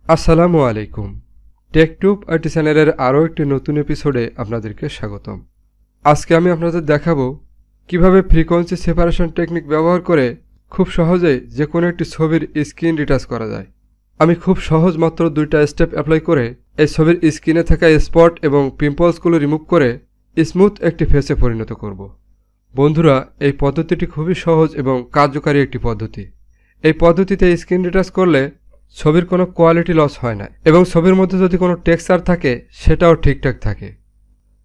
আসসালামু আলাইকুম। টেকটুব আইটি চ্যানেলের আরও একটি নতুন এপিসোডে আপনাদেরকে স্বাগতম। আজকে আমি আপনাদের দেখাবো কিভাবে ফ্রিকোয়েন্সি সেপারেশন টেকনিক ব্যবহার করে খুব সহজেই যে কোনো একটি ছবির স্ক্রিন রিটাচ করা যায়। আমি খুব সহজ মাত্র 2টা স্টেপ অ্যাপ্লাই করে এই ছবির স্ক্রিনে থাকা স্পট এবং পিম্পলসগুলো রিমুভ করে স্মুথ একটি ফেসে পরিণত করব। বন্ধুরা, এই পদ্ধতিটি খুবই সহজ এবং কার্যকারী একটি পদ্ধতি। এই পদ্ধতিতে স্ক্রিন রিটাচ করলে ছবির কোনো কোয়ালিটি লস হয় না এবং ছবির মধ্যে যদি কোনো টেক্সচার থাকে সেটাও ঠিকঠাক থাকে।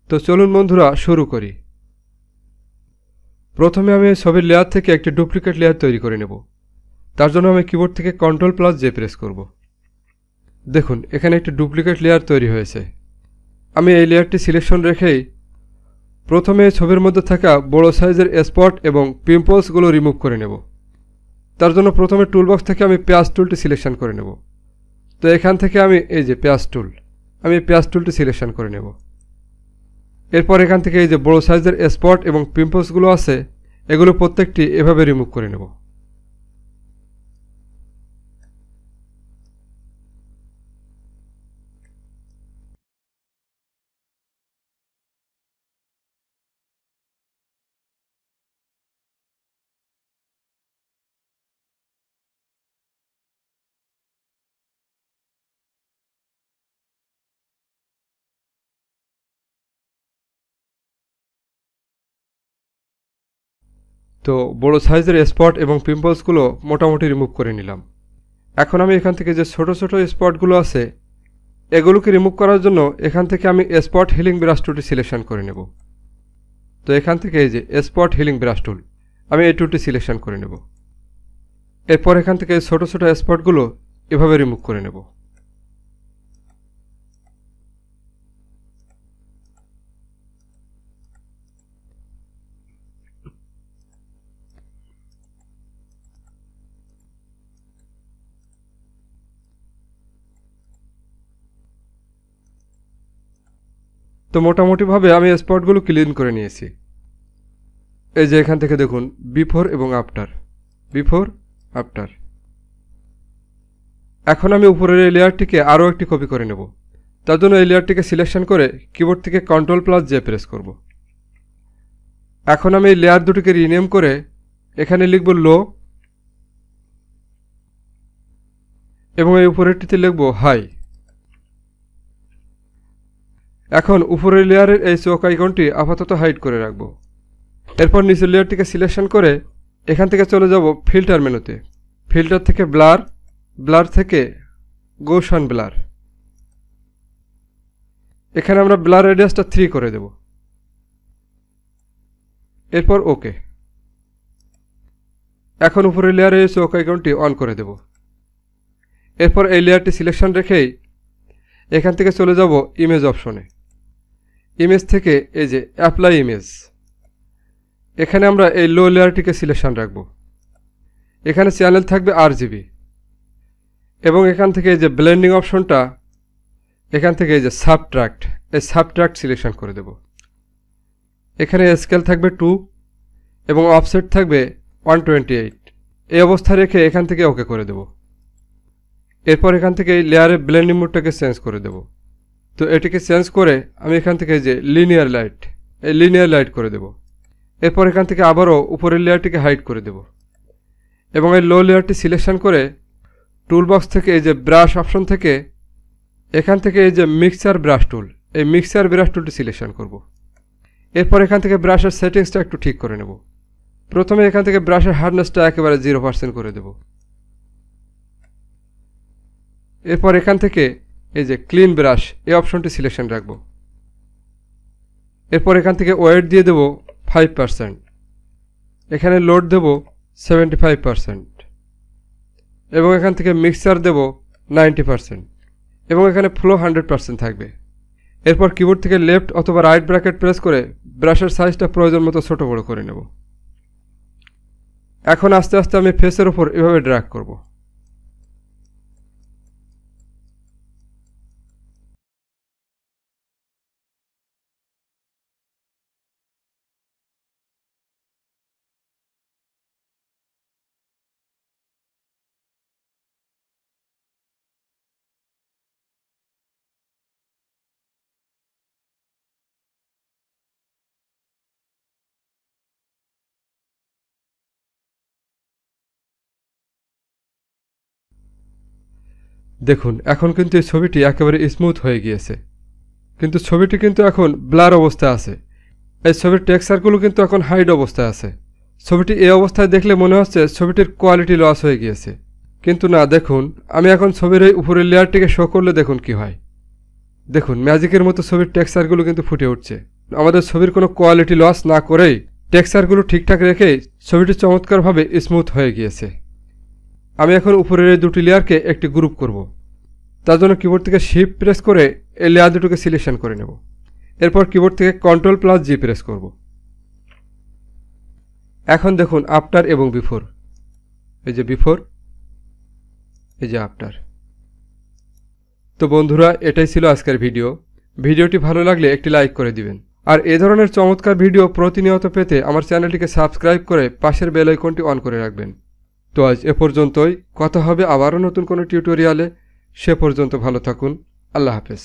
তো চলুন বন্ধুরা, শুরু করি। প্রথমে আমি ছবির লেয়ার থেকে একটি ডুপ্লিকেট লেয়ার তৈরি করে নেব। তার জন্য আমি কিবোর্ড থেকে Ctrl+J প্রেস করব। দেখুন, এখানে একটি ডুপ্লিকেট লেয়ার তৈরি হয়েছে। আমি এই লেয়ারটি সিলেকশন রেখেই প্রথমে ছবির মধ্যে থাকা বড় সাইজের স্পট এবং পিম্পলসগুলো রিমুভ করে নেব। তার জন্য প্রথমে টুলবক্স থেকে আমি পেঁয়াজ টুলটি সিলেকশন করে নেব। তো এখান থেকে আমি এই যে পেঁয়াজ টুলটি সিলেকশন করে নেব। এরপর এখান থেকে এই যে বড় সাইজের স্পট এবং পিম্পলসগুলো আছে এগুলো প্রত্যেকটি এভাবে রিমুভ করে নেব। তো বড় সাইজের স্পট এবং পিম্পলসগুলো মোটামুটি রিমুভ করে নিলাম। এখন আমি এখান থেকে যে ছোট ছোট স্পটগুলো আছে এগুলোকে রিমুভ করার জন্য এখান থেকে আমি স্পট হিলিং ব্রাশ টুলটি সিলেকশন করে নেব। তো এখান থেকে এই যে স্পট হিলিং ব্রাশ টুল, আমি এই টুলটি সিলেকশন করে নেব। এরপর এখান থেকে ছোট ছোট স্পটগুলো এভাবে রিমুভ করে নেব। তো মোটামুটিভাবে আমি স্পটগুলো ক্লিন করে নিয়েছি। এই যে এখান থেকে দেখুন বিফোর এবং আফটার। এখন আমি উপরের এই লেয়ারটিকে আরও একটি কপি করে নেব। তার জন্য এই লেয়ারটিকে সিলেকশন করে কিবোর্ড থেকে Ctrl+J প্রেস করব। এখন আমি এই লেয়ার দুটিকে রিনেম করে এখানে লিখব লো এবং এই উপরেরটিতে লিখব হাই। এখন উপরের লেয়ারের এই চোখ আইকনটি আপাতত হাইড করে রাখব। এরপর নিচের লেয়ারটিকে সিলেকশন করে এখান থেকে চলে যাব ফিল্টার মেনুতে। ফিল্টার থেকে ব্লার থেকে গোশান ব্লার। এখানে আমরা ব্লার রেডিয়াসটা 3 করে দেব। এরপর ওকে। এখন উপরের লেয়ারে চোখ আইকনটি অন করে দেব। এরপর এই লেয়ারটি সিলেকশন রেখেই এখান থেকে চলে যাব ইমেজ অপশনে। ইমেজ থেকে এই যে অ্যাপ্লাই ইমেজ, এখানে আমরা এই লো লেয়ারটিকে সিলেকশন রাখব। এখানে চ্যানেল থাকবে RGB এবং এখান থেকে এই যে ব্লেন্ডিং অপশনটা, এখান থেকে এই যে সাবট্রাক্ট সিলেকশন করে দেব। এখানে স্কেল থাকবে 2 এবং অফসেট থাকবে 128। এই অবস্থা রেখে এখান থেকে ওকে করে দেব। এরপর এখান থেকে এই লেয়ারের ব্লেন্ডিং মোডটাকে চেঞ্জ করে দেব। তো এটিকে চেঞ্জ করে আমি এখান থেকে এই যে লিনিয়ার লাইট করে দেব। এরপর এখান থেকে আবারও উপরের লেয়ারটিকে হাইড করে দেব এবং এই লো লেয়ারটি সিলেকশন করে টুলবক্স থেকে এই যে ব্রাশ অপশন থেকে এখান থেকে এই যে মিক্সচার ব্রাশ টুলটি সিলেকশন করব। এরপর এখান থেকে ব্রাশের সেটিংসটা একটু ঠিক করে নেব। প্রথমে এখান থেকে ব্রাশের হার্ডনেসটা একেবারে 0% করে দেব। এরপর এখান থেকে এই যে ক্লিন ব্রাশ এই অপশনটি সিলেকশন রাখব। এরপর এখান থেকে ওয়েট দিয়ে দেব 5%। এখানে লোড দেব 75% এবং এখান থেকে মিক্সচার দেব 90% এবং এখানে ফ্লো 100% থাকবে। এরপর কিবোর্ড থেকে লেফট অথবা রাইট ব্র্যাকেট প্রেস করে ব্রাশের সাইজটা প্রয়োজন মতো ছোট বড় করে নেব। এখন আস্তে আস্তে আমি ফেসের উপর এভাবে ড্র্যাগ করব। দেখুন এখন কিন্তু এই ছবিটি একেবারে স্মুথ হয়ে গিয়েছে, কিন্তু ছবিটি কিন্তু এখন ব্লার অবস্থায় আছে। এই ছবির টেক্সচারগুলো কিন্তু এখন হাইড অবস্থায় আছে। ছবিটি এই অবস্থায় দেখলে মনে হচ্ছে ছবিটির কোয়ালিটি লস হয়ে গিয়েছে, কিন্তু না, দেখুন আমি এখন ছবির এই উপরের লেয়ারটিকে শো করলে দেখুন কি হয়। দেখুন ম্যাজিকের মতো ছবির টেক্সচারগুলো কিন্তু ফুটে উঠছে। আমাদের ছবির কোনো কোয়ালিটি লস না করেই টেক্সচারগুলো ঠিকঠাক রেখেই ছবিটি চমৎকারভাবে স্মুথ হয়ে গিয়েছে। আমি এখন উপরের এই দুটি লেয়ারকে একটি গ্রুপ করব। তার জন্য কিবোর্ড থেকে শিফট প্রেস করে এই লেয়ার দুটোকে সিলেকশন করে নেব। এরপর কিবোর্ড থেকে Ctrl+G প্রেস করব। এখন দেখুন আফটার এবং বিফোর, এই যে বিফোর, এই যে আফটার। তো বন্ধুরা, এটাই ছিল আজকের ভিডিওটি ভালো লাগলে একটি লাইক করে দিবেন। আর এ ধরনের চমৎকার ভিডিও প্রতিনিয়ত পেতে আমার চ্যানেলটিকে সাবস্ক্রাইব করে পাশের বেল আইকনটি অন করে রাখবেন। তো আজ এ পর্যন্তই, কথা হবে আবারও নতুন কোনো টিউটোরিয়ালে। সে পর্যন্ত ভালো থাকুন। আল্লাহ হাফেজ।